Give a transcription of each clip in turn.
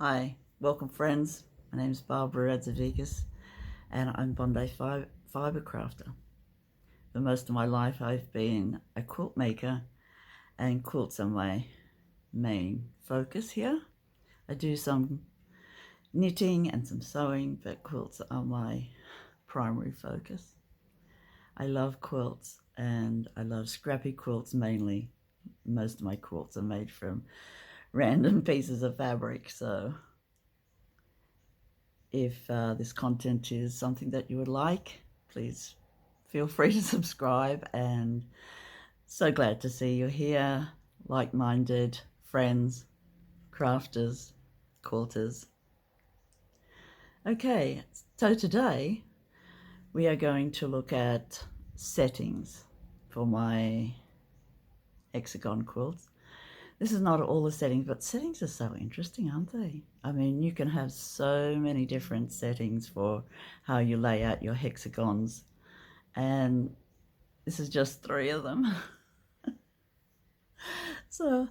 Hi, welcome friends. My name is Barbara Radzevicius and I'm Bondi fibre crafter. For most of my life I've been a quilt maker and quilts are my main focus here. I do some knitting and some sewing, but quilts are my primary focus. I love quilts and I love scrappy quilts mainly. Most of my quilts are made from random pieces of fabric, so if this content is something that you would like, please feel free to subscribe, and so glad to see you here, like-minded friends, crafters, quilters. Okay, so today we are going to look at settings for my hexagon quilts. This is not all the settings, but settings are so interesting, aren't they? I mean, you can have so many different settings for how you lay out your hexagons, and this is just 3 of them. So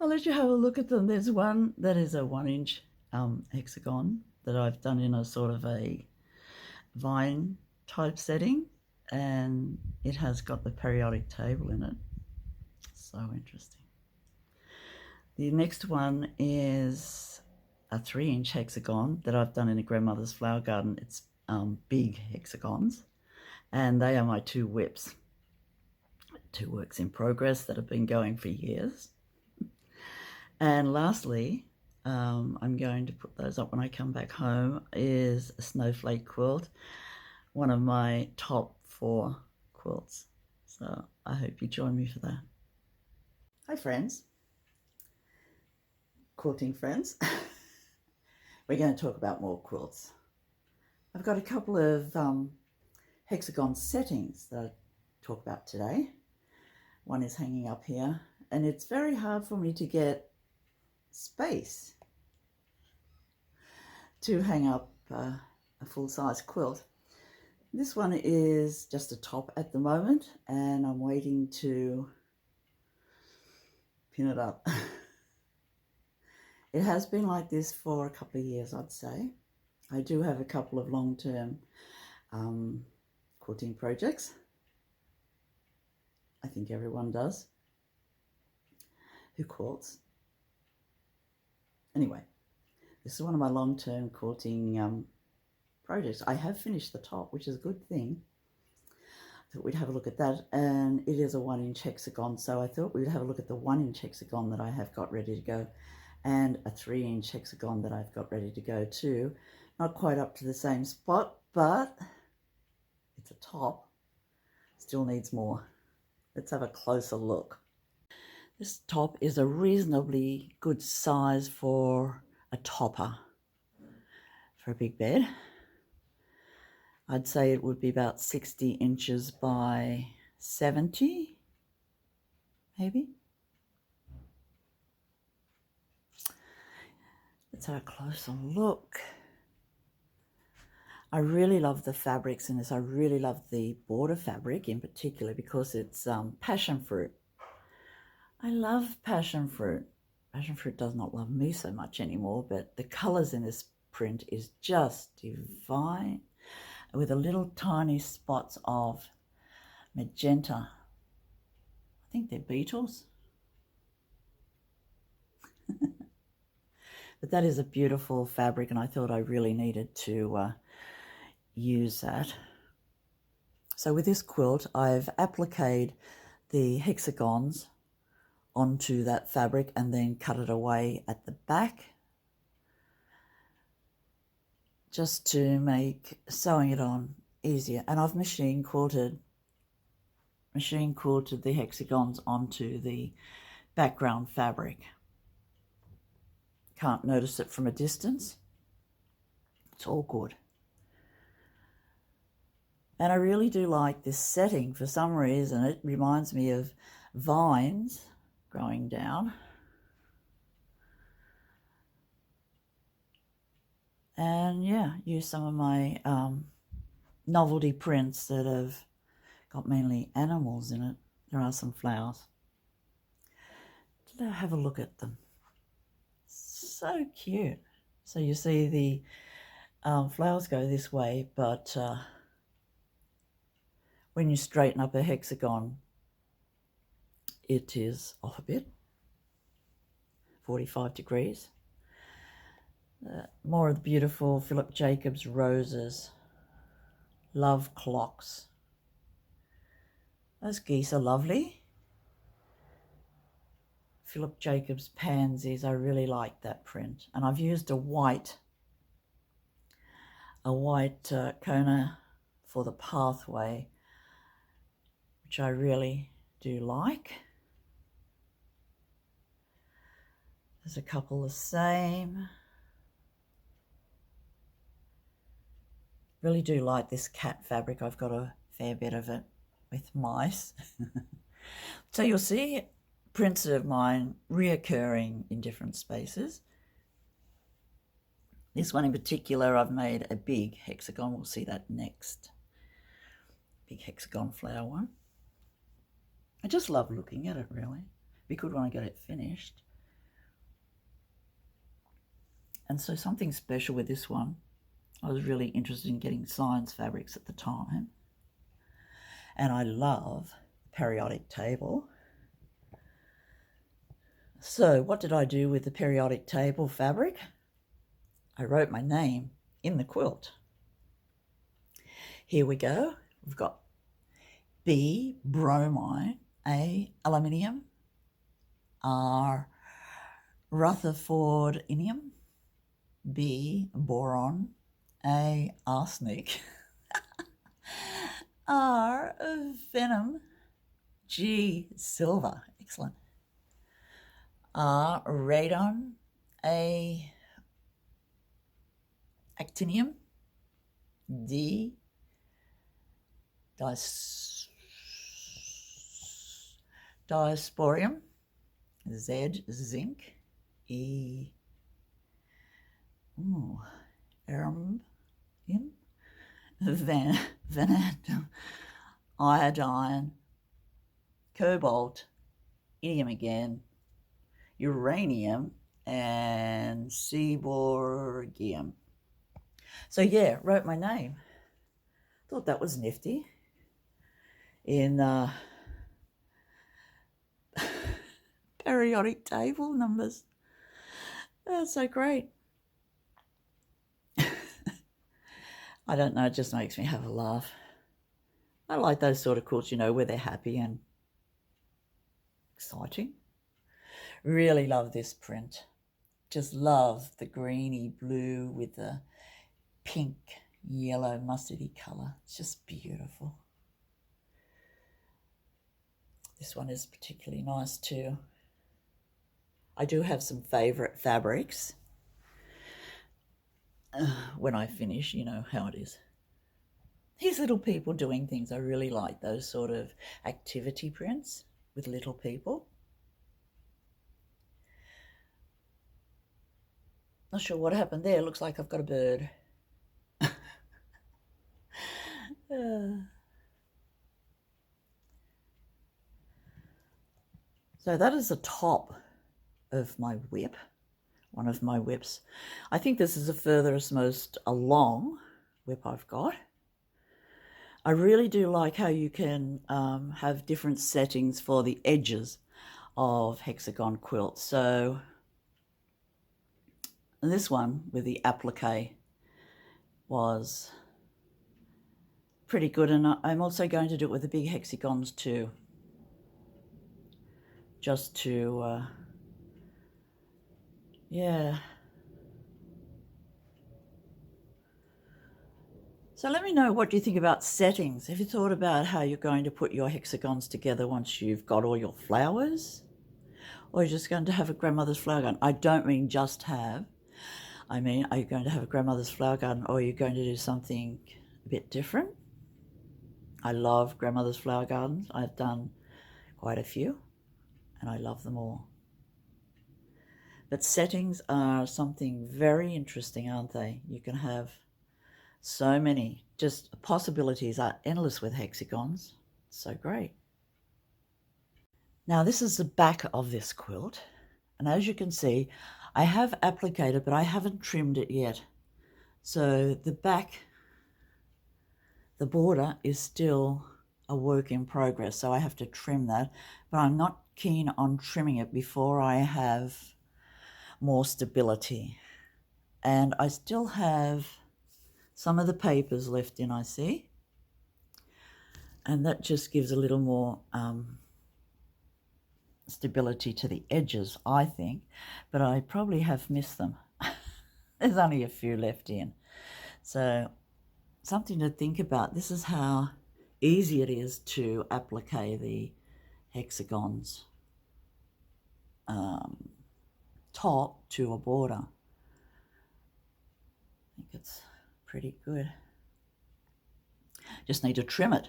I'll let you have a look at them. There's one that is a 1-inch hexagon that I've done in a sort of a vine type setting, and it has got the periodic table in it. So interesting. The next one is a 3-inch hexagon that I've done in a grandmother's flower garden. It's big hexagons, and they are my 2 whips. 2 works in progress that have been going for years. And lastly, I'm going to put those up when I come back home, is a snowflake quilt, one of my top 4 quilts. So I hope you join me for that. Hi friends, quilting friends. We're going to talk about more quilts. I've got a couple of hexagon settings that I'll talk about today. One is hanging up here, and it's very hard for me to get space to hang up a full-size quilt. This one is just a top at the moment, and I'm waiting to pin it up. It has been like this for a couple of years, I'd say. I do have a couple of long-term quilting projects. I think everyone does who quilts. Anyway, this is one of my long-term quilting projects. I have finished the top, which is a good thing. I thought we'd have a look at that, and it is a 1-inch hexagon, so I thought we'd have a look at the 1-inch hexagon that I have got ready to go, and a 3-inch hexagon that I've got ready to go too. Not quite up to the same spot, but it's a top. Still needs more. Let's have a closer look. This top is a reasonably good size for a topper for a big bed. I'd say it would be about 60 inches by 70, maybe. Let's have a closer look. I really love the fabrics in this. I really love the border fabric in particular because it's passion fruit. I love passion fruit. Passion fruit does not love me so much anymore, but the colors in this print is just divine, with a little tiny spots of magenta. I think they're beetles. But that is a beautiful fabric, and I thought I really needed to use that. So with this quilt, I've appliqued the hexagons onto that fabric and then cut it away at the back, just to make sewing it on easier. And I've machine quilted the hexagons onto the background fabric. Can't notice it from a distance. It's all good. And I really do like this setting for some reason. It reminds me of vines growing down. And yeah, use some of my novelty prints that have got mainly animals in it. There are some flowers. Let's have a look at them. So cute. So you see the flowers go this way, but when you straighten up a hexagon, it is off a bit, 45 degrees. More of the beautiful Philip Jacobs roses, love clocks. Those geese are lovely. Philip Jacobs pansies, I really like that print. And I've used a white Kona for the pathway, which I really do like. There's a couple the same. Really do like this cat fabric. I've got a fair bit of it with mice. So you'll see prints of mine reoccurring in different spaces. This one in particular, I've made a big hexagon. We'll see that next. Big hexagon flower one. I just love looking at it, really. Be good when I get it finished. And so something special with this one, I was really interested in getting science fabrics at the time. And I love the periodic table. So what did I do with the periodic table fabric? I wrote my name in the quilt. Here we go. We've got B, bromine, A, aluminium, R, rutherfordium, B, boron, A, arsenic, R, venom, G, silver, excellent, R, radon, A, actinium, D, diasporium, Z, zinc, E, vanadium, vanadium, iodine, cobalt, iridium again, uranium, and seaborgium. So yeah, wrote my name. Thought that was nifty. In periodic table numbers. That's so great. I don't know, it just makes me have a laugh. I like those sort of quilts, where they're happy and exciting. Really love this print. Just love the greeny blue with the pink, yellow, mustardy colour. It's just beautiful. This one is particularly nice too. I do have some favourite fabrics. When I finish, you know how it is. These little people doing things, I really like those sort of activity prints with little people. Not sure what happened there. Looks like I've got a bird. So that is the top of my whip, one of my whips. I think this is the furthest most along whip I've got. I really do like how you can have different settings for the edges of Hexagon quilts. So this one with the applique was pretty good, and I'm also going to do it with the big hexagons too, just to yeah. So let me know, what do you think about settings? Have you thought about how you're going to put your hexagons together once you've got all your flowers? Or you're just going to have a grandmother's flower garden? I don't mean just have. I mean, are you going to have a grandmother's flower garden, or are you going to do something a bit different? I love grandmother's flower gardens. I've done quite a few, and I love them all. But settings are something very interesting, aren't they? You can have so many, just possibilities are endless with hexagons. So great. Now this is the back of this quilt, and as you can see, I have applicated, but I haven't trimmed it yet. So the back, the border is still a work in progress, so I have to trim that, but I'm not keen on trimming it before I have more stability. And I still have some of the papers left in, I see, and that just gives a little more stability to the edges, I think, but I probably have missed them. There's only a few left in, so something to think about. This is how easy it is to applique the hexagons top to a border. I think it's pretty good. Just need to trim it.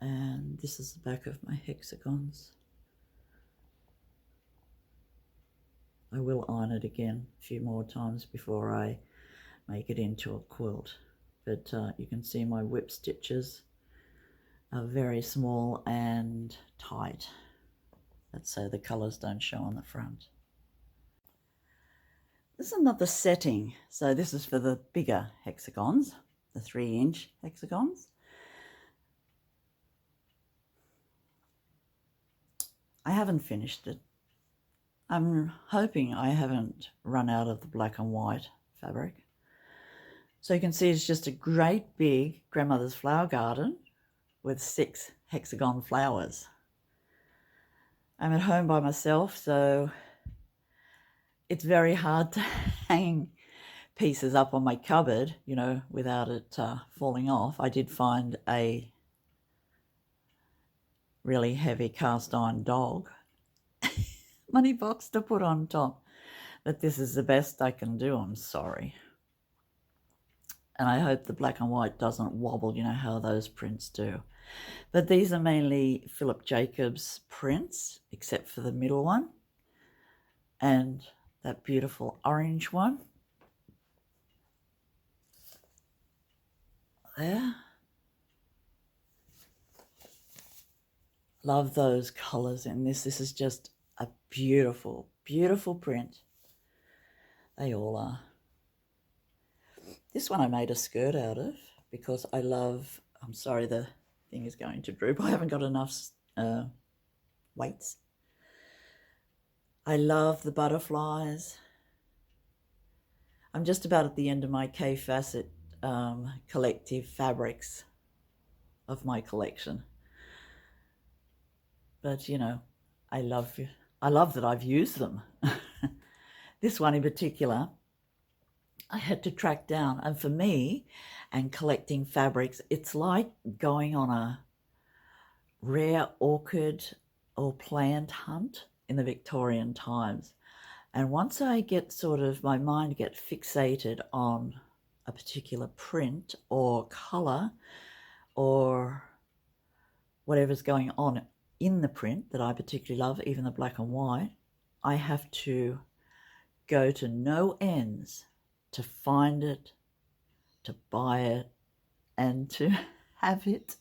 And this is the back of my hexagons. I will iron it again a few more times before I make it into a quilt. But you can see my whip stitches are very small and tight. That's so the colours don't show on the front. This is another setting. So this is for the bigger hexagons, the 3-inch hexagons. I haven't finished it. I'm hoping I haven't run out of the black and white fabric. So you can see it's just a great big grandmother's flower garden with 6 hexagon flowers. I'm at home by myself, so it's very hard to hang pieces up on my cupboard, you know, without it falling off. I did find a really heavy cast iron dog money box to put on top, but this is the best I can do, I'm sorry. And I hope the black and white doesn't wobble, you know how those prints do. But these are mainly Philip Jacobs prints, except for the middle one and that beautiful orange one there. Love those colours in this. This is just a beautiful, beautiful print. They all are. This one I made a skirt out of because I love, I'm sorry, the thing is going to droop. I haven't got enough weights. I love the butterflies. I'm just about at the end of my K-Facet collective fabrics of my collection. But, you know, I love that I've used them. This one in particular, I had to track down. And for me, and collecting fabrics, it's like going on a rare orchid or plant hunt in the Victorian times. And once I get my mind gets fixated on a particular print or colour or whatever's going on in the print that I particularly love, even the black and white, I have to go to no ends to find it, to buy it, and to have it,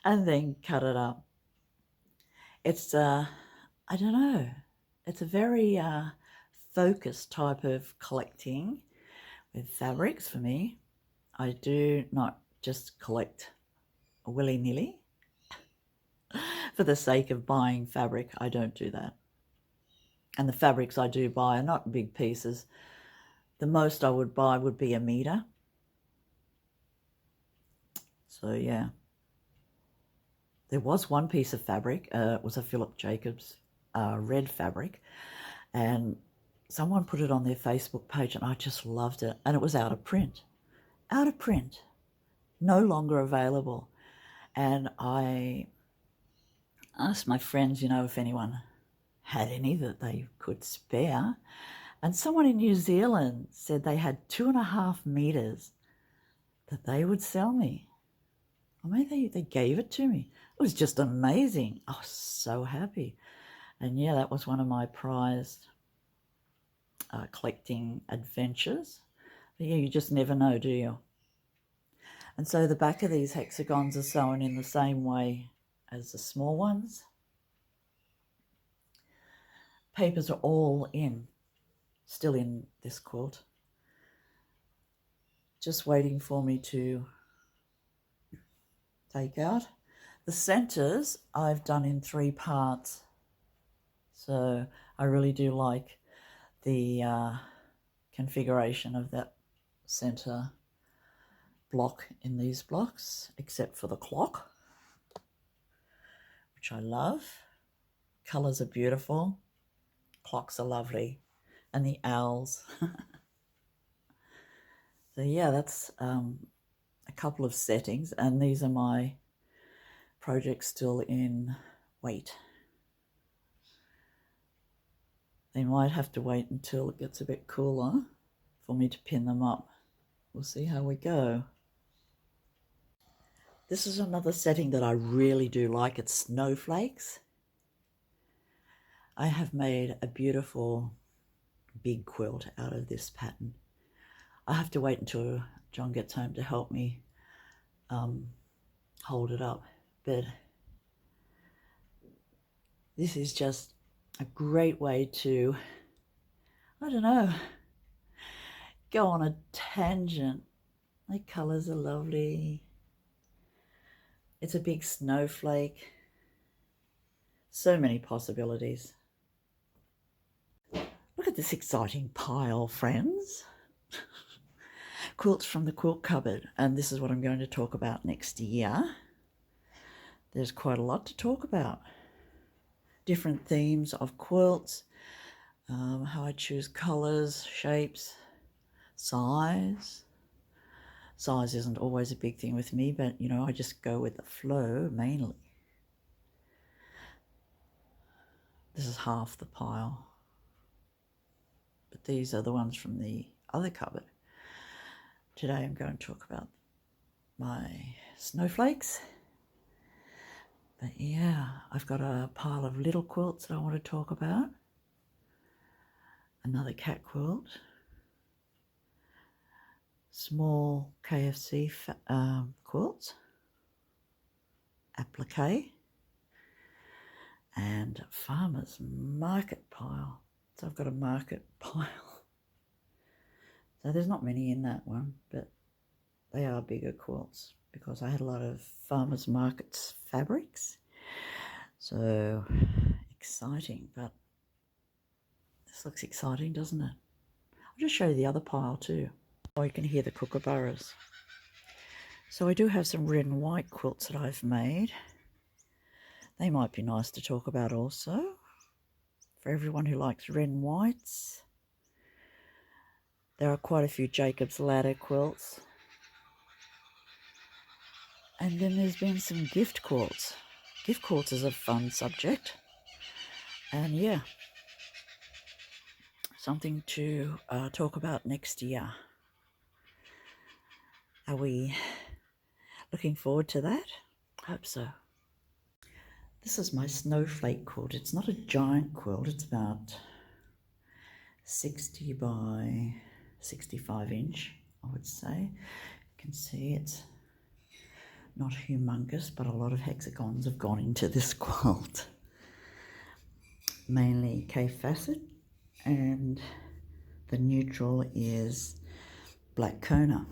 and then cut it up. It's, I don't know, it's a very focused type of collecting with fabrics for me. I do not just collect willy-nilly for the sake of buying fabric. I don't do that. And the fabrics I do buy are not big pieces. The most I would buy would be a metre. So yeah. There was one piece of fabric, it was a Philip Jacobs red fabric, and someone put it on their Facebook page and I just loved it. And it was out of print, no longer available. And I asked my friends, you know, if anyone had any that they could spare. And someone in New Zealand said they had 2.5 meters that they would sell me. I mean, they gave it to me. It was just amazing. I was so happy. And yeah, that was one of my prized collecting adventures. But yeah, you just never know, do you? And so the back of these hexagons are sewn in the same way as the small ones. papers are all still in this quilt. Just waiting for me to take out. The centers I've done in 3 parts. So I really do like the configuration of that center block in these blocks, except for the clock, which I love. Colors are beautiful. Clocks are lovely. And the owls. So yeah, that's a couple of settings, and these are my projects still in wait. They might have to wait until it gets a bit cooler for me to pin them up. We'll see how we go. This is another setting that I really do like. It's Snowflakes. I have made a beautiful big quilt out of this pattern. I have to wait until John gets home to help me hold it up, but this is just a great way to, I don't know, go on a tangent. The colors are lovely. It's a big snowflake. So many possibilities. Look at this exciting pile, friends. Quilts from the quilt cupboard, and this is what I'm going to talk about next year. There's quite a lot to talk about. Different themes of quilts, how I choose colours, shapes, size. Size isn't always a big thing with me, but you know, I just go with the flow mainly. This is half the pile, but these are the ones from the other cupboard. Today I'm going to talk about my snowflakes. But yeah, I've got a pile of little quilts that I want to talk about. Another cat quilt. Small KFC quilts. Applique. And farmer's market pile. So I've got a market pile. So there's not many in that one, but they are bigger quilts because I had a lot of farmers markets fabrics. So exciting, but this looks exciting, doesn't it? I'll just show you the other pile too. Oh, you can hear the kookaburras. So I do have some red and white quilts that I've made. They might be nice to talk about also for everyone who likes red and whites. There are quite a few Jacob's Ladder quilts. And then there's been some gift quilts. Gift quilts is a fun subject. And yeah, something to talk about next year. Are we looking forward to that? I hope so. This is my snowflake quilt. It's not a giant quilt. It's about 60 by 65 inch, I would say. You can see it's not humongous, but a lot of hexagons have gone into this quilt. Mainly K-facet, and the neutral is black Kona.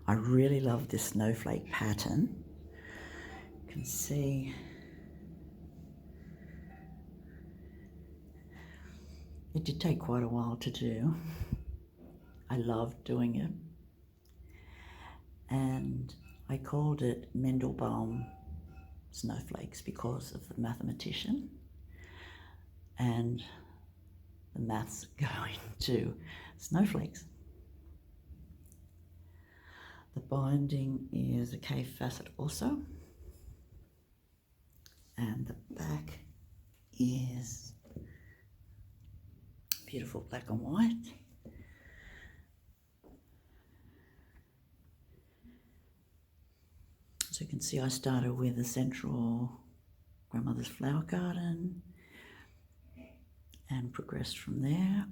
I really love this snowflake pattern. You can see it did take quite a while to do. I loved doing it. And I called it Mendlebaum Snowflakes because of the mathematician and the maths going to snowflakes. The binding is a K-facet also. And the back is beautiful black and white. So you can see I started with the central grandmother's flower garden and progressed from there.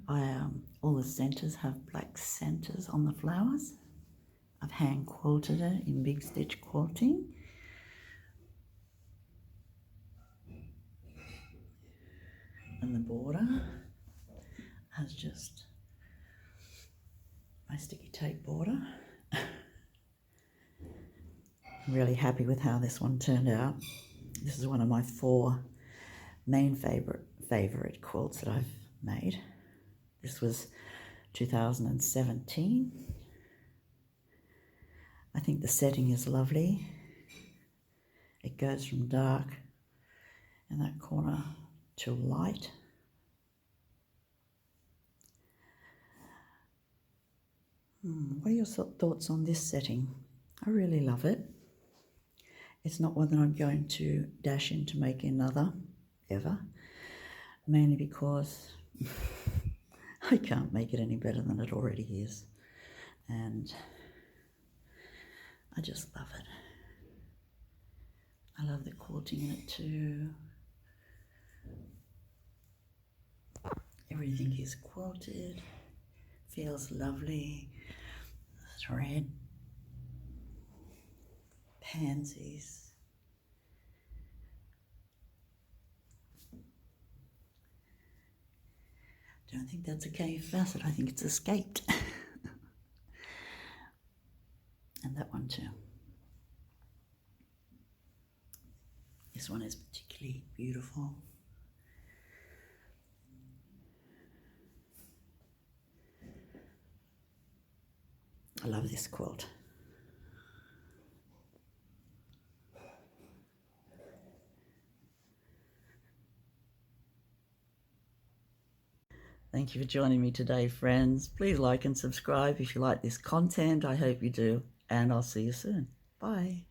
All the centres have black centres on the flowers. I've hand quilted it in big stitch quilting. And the border has just my sticky tape border. I'm really happy with how this one turned out. This is one of my 4 main favorite quilts that I've made. This was 2017. I think the setting is lovely. It goes from dark in that corner to light. What are your thoughts on this setting? I really love it. It's not one that I'm going to dash in to make another, ever. Mainly because I can't make it any better than it already is. And I just love it. I love the quilting in it too. Everything is quilted. Feels lovely. Thread. Pansies. Don't think that's a cave facet. I think it's escaped. And that one too. This one is particularly beautiful. I love this quilt. Thank you for joining me today, friends. Please like and subscribe if you like this content. I hope you do. And I'll see you soon. Bye.